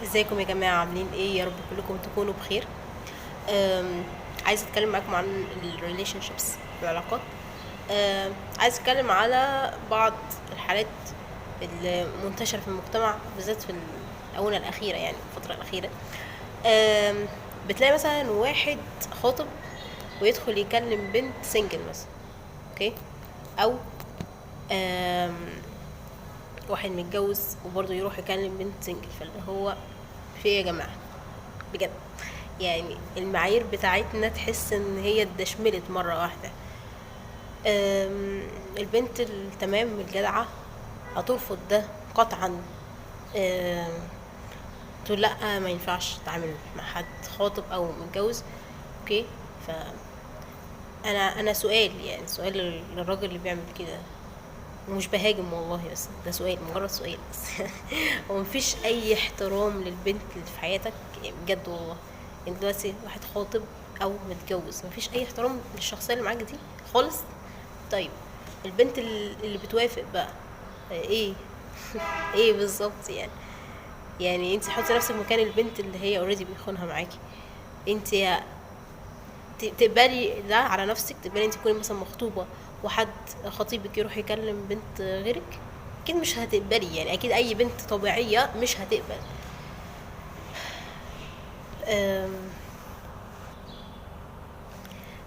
ازيكم يا جماعة؟ عاملين ايه؟ يا رب كلكم تكونوا بخير. أم، عايزة اتكلم معاكم عن الريليشن شيبس، العلاقات. عايزة اتكلم على بعض الحالات اللي منتشرة في المجتمع، بالذات في الآونة الأخيرة، يعني الفترة الأخيرة. أم، بتلاقي مثلا واحد خاطب ويدخل يكلم بنت سنجل مثلا. اوكي. او أم، واحد متجوز وبرضه يروح يكلم بنت سنجل، فاللي هو في ايه يا جماعة؟ بجد، يعني المعايير بتاعتنا تحس ان هي اتدشملت مرة واحدة. البنت التمام الجدعة هترفض ده قطعا. أم، تقول لا، ما ينفعش اتعامل مع حد خاطب او متجوز. اوكي. ف انا سؤال، يعني سؤال للراجل اللي بيعمل كده، ومش بهاجم والله، بس ده سؤال، مجرد سؤال بس. هو مفيش اي احترام للبنت اللي في حياتك؟ يعني بجد والله، انت دلوقتي واحد خاطب او متجوز، مفيش اي احترام للشخصيه اللي معاك دي خالص. طيب، البنت اللي بتوافق بقى، ايه؟ ايه بالظبط يعني؟ يعني انت حطي نفسك مكان البنت اللي هي اوريدي بيخونها معاكي. انت تقبلي ده على نفسك؟ تقبلي انت تكوني مثلا مخطوبة وحد خطيبك يروح يكلم بنت غيرك؟ اكيد مش هتقبلي، يعني اكيد اي بنت طبيعية مش هتقبل. أم،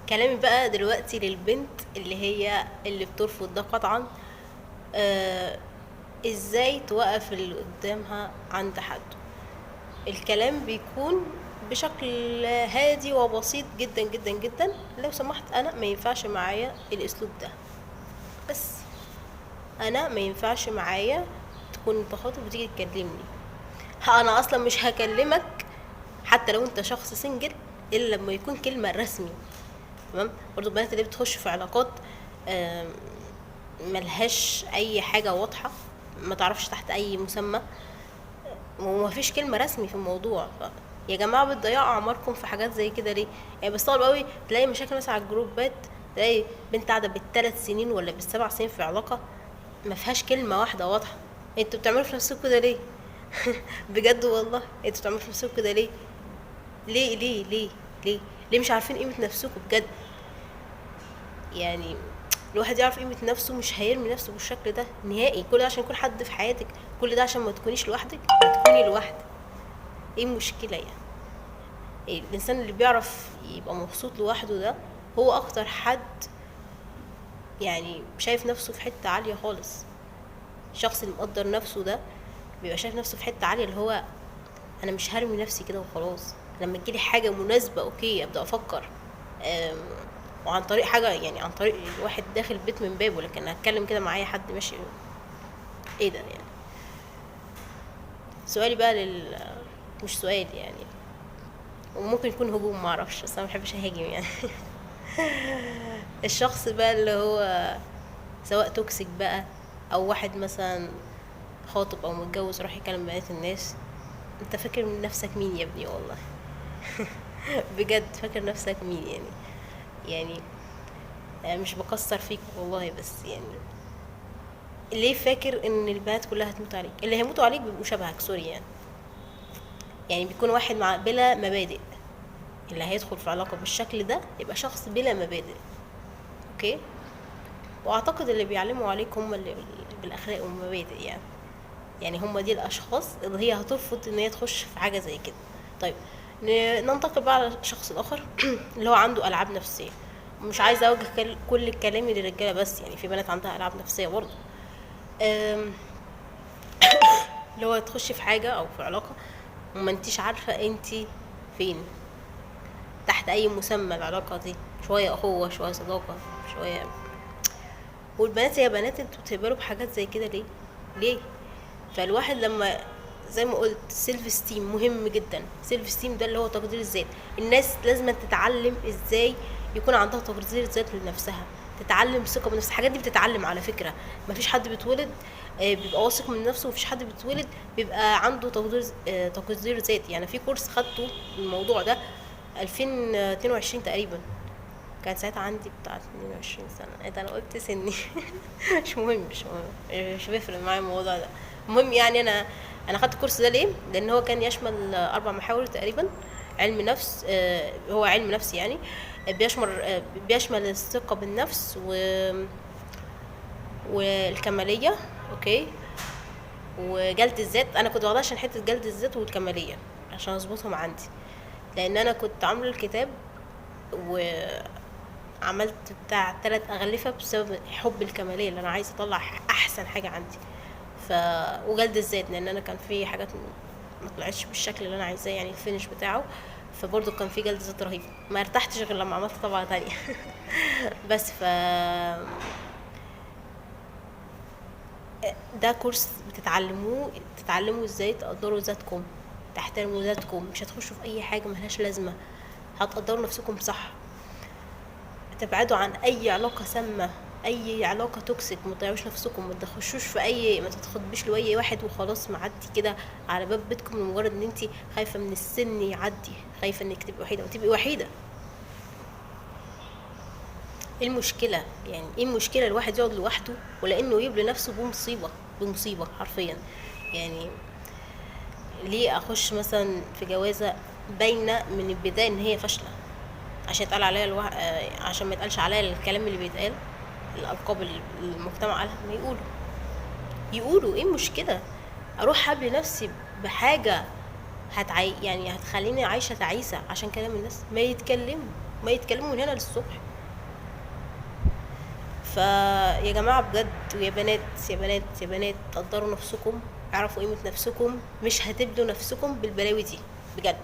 كلامي بقى دلوقتي للبنت اللي بترفض ده قطعا. أه، ازاي توقف اللي قدامها عند حد؟ الكلام بيكون بشكل هادي وبسيط جدا جدا جدا. لو سمحت، انا ما ينفعش معايا الاسلوب ده، بس انا ما ينفعش معايا تكون انت خاطب وتيجي تكلمني. انا اصلا مش هكلمك حتى لو انت شخص سنجل الا لما يكون كلمه رسمي. تمام؟ برضو البنات اللي بتخش في علاقات آم، ملهاش اي حاجه واضحه، ما تعرفش تحت اي مسمى، ومفيش كلمه رسمي في الموضوع. يا جماعه، بتضيعوا اعماركم في حاجات زي كده ليه؟ يعني بستغرب قوي تلاقي مشاكل مثلا على الجروبات، تلاقي بنت قاعده بال3 سنين ولا بال7 سنين في علاقه ما فيهاش كلمه واحده واضحه. انتوا بتعملوا في نفسكم كده ليه؟ بجد والله، انتوا بتعملوا في نفسكم كده ليه؟ ليه ليه ليه ليه؟ ليه مش عارفين قيمه نفسكم بجد؟ يعني الواحد يعرف قيمه نفسه مش هيرمي نفسه بالشكل ده نهائي. كل ده عشان يكون حد في حياتك؟ كل ده عشان ما تكونيش لوحدك؟ ما تكوني لوحدك. ايه المشكله يعني؟ إيه الانسان اللي بيعرف يبقى مبسوط لوحده ده هو اكتر حد يعني شايف نفسه في حته عاليه خالص. الشخص اللي مقدر نفسه ده بيبقى شايف نفسه في حته عاليه، اللي هو انا مش هرمي نفسي كده وخلاص. لما تجيلي حاجه مناسبه اوكي ابدا افكر. أم، وعن طريق حاجه، يعني عن طريق الواحد داخل البيت من بابه، لكن هتكلم كده مع اي حد ماشي؟ ايه ده يعني؟ سؤالي بقى مش سؤال يعني، وممكن يكون هجوم، معرفش، بس انا مبحبش اهاجم يعني. الشخص بقى اللي هو سواء توكسيك بقى، او واحد مثلا خاطب او متجوز راح يكلم بنات الناس، انت فاكر من نفسك مين يا ابني والله؟ بجد فاكر نفسك مين يعني؟ يعني مش بكسر فيك والله، بس يعني ليه فاكر ان البنات كلها هتموت عليك؟ اللي هيموتوا عليك بيبقوا شبهك، سوري يعني. يعني بيكون واحد مع بلا مبادئ. اللي هيدخل في علاقة بالشكل ده يبقى شخص بلا مبادئ. اوكي. واعتقد اللي بيعلموا عليك هم اللي بالاخلاق والمبادئ يعني. يعني هم دي الاشخاص اللي هي هترفض ان هي تخش في حاجة زي كده. طيب، ننتقل بقى على الشخص الاخر. اللي هو عنده العاب نفسية. مش عايزه اوجه كل الكلام للرجاله بس، يعني في بنات عندها العاب نفسيه برضه. أم، اللي هو تخشي في حاجه او في علاقه وما انتيش عارفه انتي فين، تحت اي مسمى العلاقه دي، شويه اخوه شويه صداقه شويه. والبنات يا بنات، انتوا بتقبلوا بحاجات زي كده ليه؟ ليه؟ فالواحد لما، زي ما قلت، سيلف ستيم مهم جدا. سيلف ستيم ده اللي هو تقدير الذات. الناس لازم تتعلم ازاي يكون عندها تقدير ذات لنفسها، تتعلم ثقه بنفس. الحاجات دي بتتعلم على فكره. مفيش حد بيتولد بيبقى واثق من نفسه، ومفيش حد بيتولد بيبقى عنده تقدير ذات. يعني في كورس خدته الموضوع ده 2022 تقريبا، كان ساعتها عندي بتاع 22 سنة. ايه ده، انا قلت سني. مش مهم، مش بيفرق معايا الموضوع ده. المهم يعني انا انا خدت الكورس ده ليه؟ لان هو كان يشمل 4 محاور تقريبا. علم نفس، هو علم نفس يعني. بيشمل الثقة بالنفس والكمالية. اوكي. وجلد الذات، انا كنت واخدها عشان حتة جلد الذات والكمالية عشان اظبطهم عندي، لان اانا كنت عاملة الكتاب وعملت بتاع 3 أغلفة بسبب حب الكمالية، اللي انا عايزة اطلع احسن حاجة عندي. وجلد الذات، لان انا كان في حاجات ما طلعتش بالشكل اللي انا عايزاه، يعني الفينش بتاعه. فبرضه كان في جلد ذات رهيب، ما ارتحتش غير لما عملت طبعة تانية. بس ده كورس تتعلموا ازاي تقدروا ذاتكم، تحترموا ذاتكم. مش هتخشوا في اي حاجة ملهاش لازمة، هتقدروا نفسكم صح، تبعدوا عن اي علاقة سامة، اي علاقة توكسيك. ما تضيعوش نفسكم، ما تخشوش في ما تتخطبيش لاي واحد وخلاص معدي كده على باب بيتكم لمجرد ان انت خايفة من السن يعدي، خايفة انك تبقي وحيدة وتبقي وحيدة. ايه المشكلة يعني؟ ايه المشكلة الواحد يقعد لوحده ولا انه يجيب لنفسه بمصيبة حرفيا يعني؟ ليه اخش مثلا في جوازة باينة من البداية ان هي فاشلة عشان يتقال عليا عشان ما يتقالش عليا الكلام اللي بيتقال، الالقاب اللي المجتمع قالها؟ ما يقولوا ايه المشكلة؟ اروح قبل نفسي بحاجة يعني هتخليني عايشة تعيسة عشان كلام الناس؟ ما يتكلموا من هنا للصبح. فيا جماعة بجد، ويا بنات يا بنات يا بنات، قدروا نفسكم، اعرفوا قيمة نفسكم، مش هتبدوا نفسكم بالبلاوي دي بجد.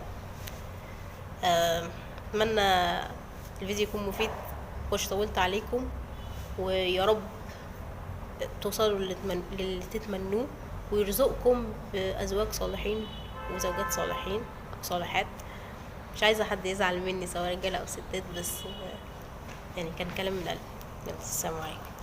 اتمنى الفيديو يكون مفيد، مش طولت عليكم، ويا رب توصلوا للي تتمنوه، ويرزقكم بأزواج صالحين وزوجات صالحين وصالحات. مش عايزة حد يزعل مني سواء رجالة أو ستات، بس يعني كان كلام من القلب. يلا، السلام عليكم.